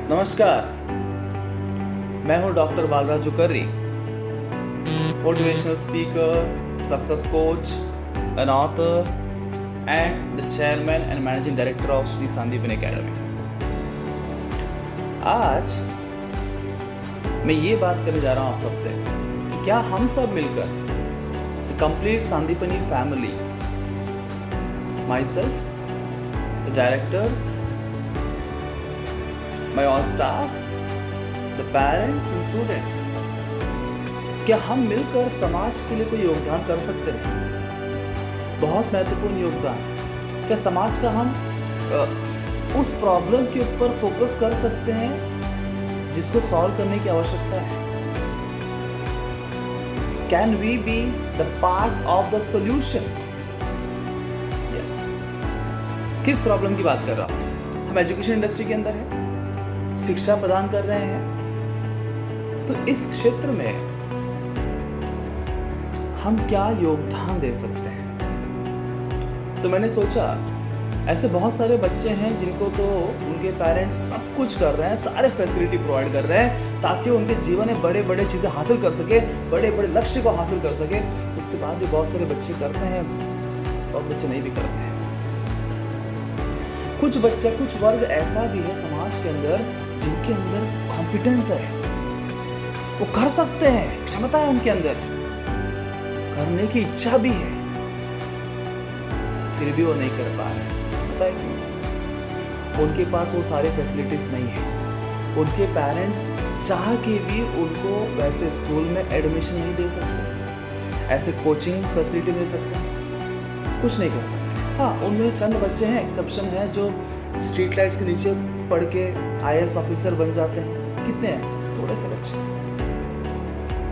नमस्कार, मैं हूं doctor Balaraju Karri, motivational speaker, success coach, an author and the chairman and managing director of Shri Sandipani academy. आज मैं ये बात करने जा रहा हूं आप सबसे कि क्या हम सब मिलकर the complete Sandipani family, my self, the directors, my all staff, the parents and students, क्या हम मिलकर समाज के लिए कोई योगदान कर सकते हैं? बहुत महत्वपूर्ण योगदान। क्या समाज का हम उस प्रॉब्लम के ऊपर फोकस कर सकते हैं जिसको सॉल्व करने की आवश्यकता है? Can we be the part of the solution? Yes. किस प्रॉब्लम की बात कर रहा हूं? हम एजुकेशन इंडस्ट्री के अंदर हैं, शिक्षा प्रदान कर रहे हैं, तो इस क्षेत्र में हम क्या योगदान दे सकते हैं? तो मैंने सोचा ऐसे बहुत सारे बच्चे हैं जिनको तो उनके पेरेंट्स सब कुछ कर रहे हैं, सारे फैसिलिटी प्रोवाइड कर रहे हैं ताकि उनके जीवन में बड़े बड़े चीज़ें हासिल कर सके, बड़े बड़े लक्ष्य को हासिल कर सके। उसके बाद भी बहुत सारे बच्चे करते हैं और बच्चे नहीं भी करते हैं। कुछ वर्ग ऐसा भी है समाज के अंदर जिनके अंदर कॉम्पिटेंस है, वो कर सकते हैं, क्षमता है उनके अंदर, करने की इच्छा भी है, फिर भी वो नहीं कर पा रहे। पता है क्यों? उनके पास वो सारे फैसिलिटीज नहीं है। उनके पेरेंट्स चाह के भी उनको वैसे स्कूल में एडमिशन नहीं दे सकते, ऐसे कोचिंग फैसिलिटी दे सकते, कुछ नहीं कर सकते। हाँ, उनमें चंद बच्चे हैं, एक्सेप्शन है, जो स्ट्रीट लाइट्स के नीचे पढ़ के IAS ऑफिसर बन जाते हैं। कितने ऐसे थोड़े से बच्चे,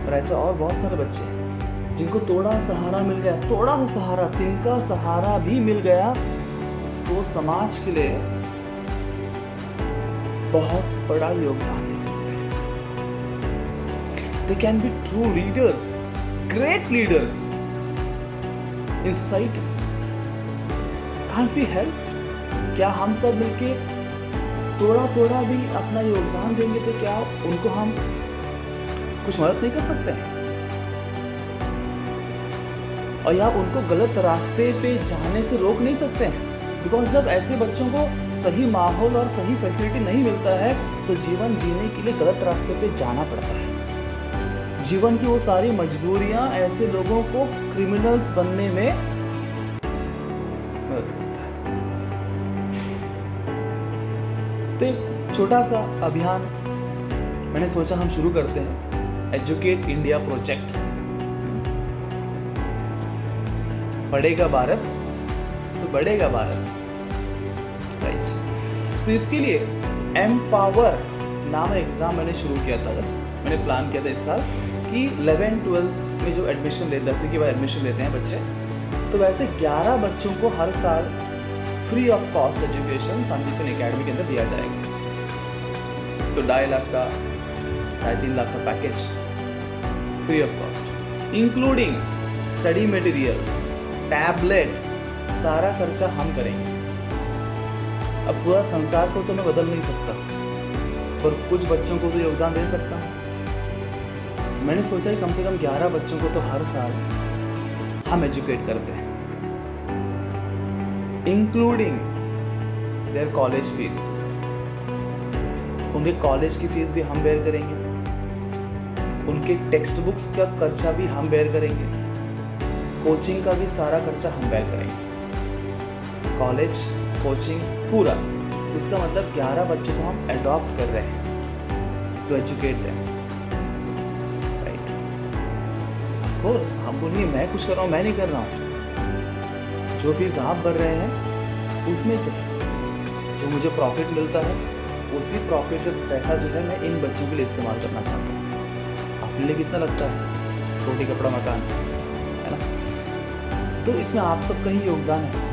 पर ऐसे और बहुत सारे बच्चे हैं जिनको थोड़ा सहारा मिल गया, थोड़ा सा सहारा, तिनका सहारा भी मिल गया तो समाज के लिए बहुत बड़ा योगदान दे सकते हैं। They can be true leaders, great leaders in society. Can't we help? क्या हम सब मिलके थोड़ा भी अपना योगदान देंगे तो क्या उनको हम कुछ मदद नहीं कर सकते हैं? और या उनको गलत रास्ते पे जाने से रोक नहीं सकते हैं? बिकॉज जब ऐसे बच्चों को सही माहौल और सही फैसिलिटी नहीं मिलता है तो जीवन जीने के लिए गलत रास्ते पे जाना पड़ता है। जीवन की वो सारी मजबूरियां ऐसे लोगों को क्रिमिनल्स बनने में मदद करता है। तो एक छोटा सा अभियान मैंने सोचा हम शुरू करते हैं, एजुकेट इंडिया प्रोजेक्ट। पढ़ेगा भारत तो बढ़ेगा भारत, राइट? तो इसके लिए एम्पावर नाम एग्जाम मैंने शुरू किया था। मैंने प्लान किया था इस साल कि 11-12 में जो एडमिशन 10वीं के बाद एडमिशन लेते हैं बच्चे, तो वैसे 11 बच्चों को हर साल free of cost education Sandipani academy के अंदर दिया जाएगा। तो 2.5 लाख का, 2.5-3 लाख का package free of cost, including study material, tablet, सारा खर्चा हम करेंगे। अब पूरा संसार को तो मैं बदल नहीं सकता, पर कुछ बच्चों को तो योगदान दे सकता हूँ। तो मैंने सोचा कि कम से कम 11 बच्चों को तो हर साल हम एजुकेट करते हैं, इंक्लूडिंग देयर कॉलेज फीस। उनके कॉलेज की फीस भी हम बेयर करेंगे, उनके टेक्स्ट बुक्स का खर्चा भी हम बेयर करेंगे, कोचिंग का भी सारा खर्चा हम बेयर करेंगे। कॉलेज, कोचिंग पूरा। इसका मतलब 11 बच्चों को हम अडॉप्ट कर रहे हैं to educate them, right? Of course हम बोलिए मैं कुछ कर रहा हूँ, मैं नहीं कर रहा हूँ। जो फीस आप भर रहे हैं उसमें से जो मुझे प्रॉफिट मिलता है, उसी प्रॉफिट का पैसा जो है मैं इन बच्चों के लिए इस्तेमाल करना चाहता हूँ। अपने लिए कितना लगता है? रोटी कपड़ा मकान, है ना? तो इसमें आप सबका ही योगदान है।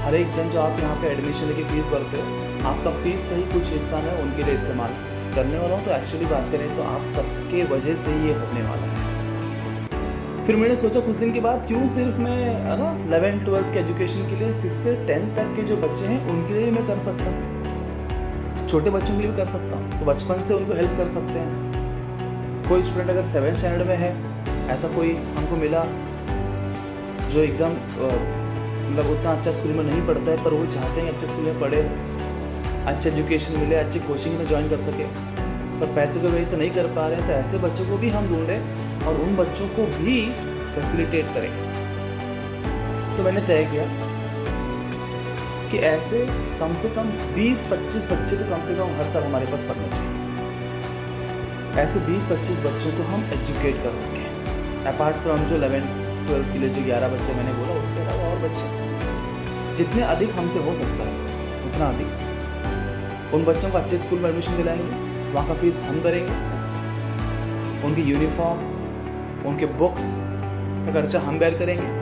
हर एक जन जो आप यहाँ पे एडमिशन लेके फीस भरते हो, आपका फीस का ही कुछ हिस्सा मैं उनके लिए इस्तेमाल करने वाला हूँ। तो एक्चुअली बात करें तो आप सबके वजह से ही ये होने वाला है। फिर मैंने सोचा कुछ दिन के बाद क्यों सिर्फ मैं, है ना, 11-12 के एजुकेशन के लिए 6 से 10 तक के जो बच्चे हैं उनके लिए मैं कर सकता हूँ। छोटे बच्चों के लिए भी कर सकता हूँ, तो बचपन से उनको हेल्प कर सकते हैं। कोई स्टूडेंट अगर 7th स्टैंडर्ड में है, ऐसा कोई हमको मिला जो एकदम मतलब उतना अच्छा स्कूल में नहीं पढ़ता है, पर वो चाहते हैं अच्छे स्कूल में पढ़े, अच्छे एजुकेशन मिले, अच्छी कोचिंग में ज्वाइन कर सके, पर पैसे की वजह से नहीं कर पा रहे हैं, तो ऐसे बच्चों को भी हम ढूंढें और उन बच्चों को भी फैसिलिटेट करें। तो मैंने तय किया कि ऐसे कम से कम 20-25 बच्चे तो कम से कम हर साल हमारे पास पढ़ने चाहिए। ऐसे 20-25 बच्चों को हम एजुकेट कर सकें, अपार्ट फ्रॉम जो 11th-12th के लिए जो 11 बच्चे मैंने बोला, उसके अलावा और बच्चे, जितने अधिक हमसे हो सकता है उतना अधिक। उन बच्चों को अच्छे स्कूल में एडमिशन दिलाएंगे, वहाँ का फीस हम करेंगे, उनकी यूनिफॉर्म, उनके बुक्स का खर्चा हम बेयर करेंगे।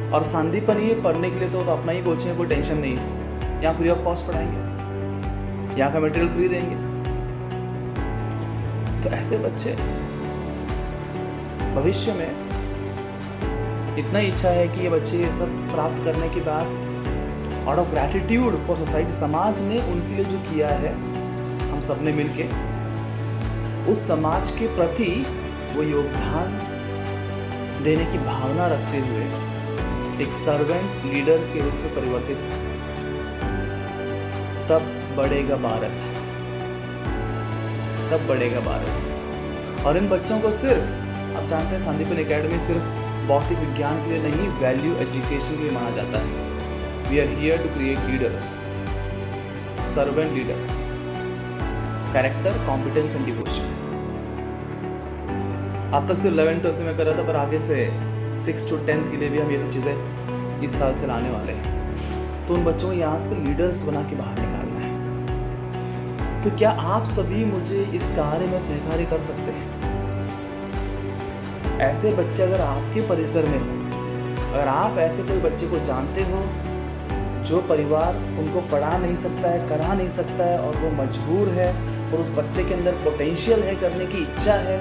और संदीपन ये पढ़ने के लिए तो अपना ही कोचिंग है, कोई टेंशन नहीं है, यहाँ फ्री ऑफ कॉस्ट पढ़ाएंगे, यहाँ का मटेरियल फ्री देंगे। तो ऐसे बच्चे भविष्य में, इतना इच्छा है कि ये बच्चे ये सब प्राप्त करने के बाद out of gratitude for society, समाज ने उनके लिए जो किया है, हम सब ने मिलके उस समाज के प्रति वो योगदान देने की भावना रखते हुए एक सर्वेंट लीडर के रूप में परिवर्तित हो। तब बढ़ेगा भारत, तब बढ़ेगा भारत। और इन बच्चों को सिर्फ, आप जानते हैं संदीपन एकेडमी सिर्फ भौतिक विज्ञान के लिए नहीं, वैल्यू एजुकेशन के लिए माना जाता है। We are here to create leaders, servant leaders, character, competence and devotion. अब तक सिर्फ 11th-12th में कर रहा था, पर आगे से 6th to 10th के लिए भी हम ये सब चीज़ें इस साल से लाने वाले हैं। तो उन बच्चों को यहाँ से लीडर्स बना के बाहर निकालना है। तो क्या आप सभी मुझे इस कार्य में सहकार्य कर सकते हैं? ऐसे बच्चे अगर आपके परिसर में हो, अगर आप ऐसे कोई बच्चे को जानते हो जो परिवार उनको पढ़ा नहीं सकता है, करा नहीं सकता है, और वो मजबूर है, और उस बच्चे के अंदर पोटेंशियल है, करने की इच्छा है,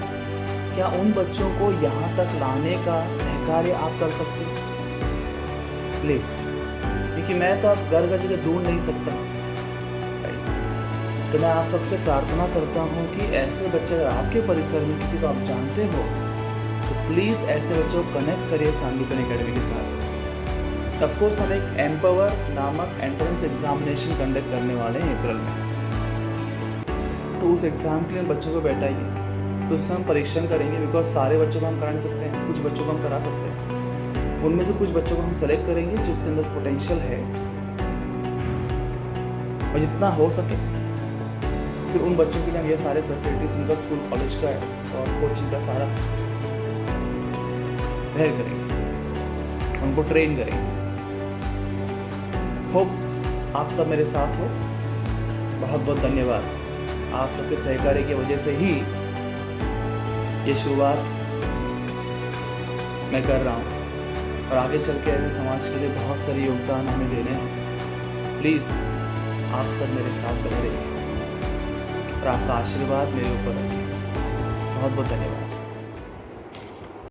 क्या उन बच्चों को यहाँ तक लाने का सहकार्य आप कर सकते हैं? प्लीज़, क्योंकि मैं तो आप घर घर जगह ढूंढ नहीं सकता, तो मैं आप सबसे प्रार्थना करता हूँ कि ऐसे बच्चे अगर आपके परिसर में किसी को आप जानते हो, तो प्लीज़ ऐसे बच्चों को कनेक्ट करिए संदीपन एकेडमी के साथ। ऑफ कोर्स हम एक एम्पावर नामक एंट्रेंस एग्जामिनेशन कंडक्ट करने वाले हैं अप्रैल में, तो उस एग्ज़ाम के लिए बच्चों को बैठाइए, तो उससे हम परीक्षण करेंगे। बिकॉज सारे बच्चों को हम करा नहीं सकते हैं, कुछ बच्चों को हम करा सकते हैं। उनमें से कुछ बच्चों को हम सेलेक्ट करेंगे जो उसके अंदर पोटेंशियल है, और जितना हो सके फिर उन बच्चों के लिए हम ये सारे फैसिलिटीज, उनका स्कूल कॉलेज का और कोचिंग का सारा बेयर करेंगे, उनको ट्रेन करेंगे। होप आप सब मेरे साथ हो। बहुत बहुत धन्यवाद। आप सबके सहकार्य की वजह से ही ये शुरुआत मैं कर रहा हूँ, और आगे चल के ऐसे समाज के लिए बहुत सारे योगदान हमें देने हैं। प्लीज़ आप सब मेरे साथ बने रहिए और आपका आशीर्वाद मेरे ऊपर रखिए। बहुत बहुत धन्यवाद।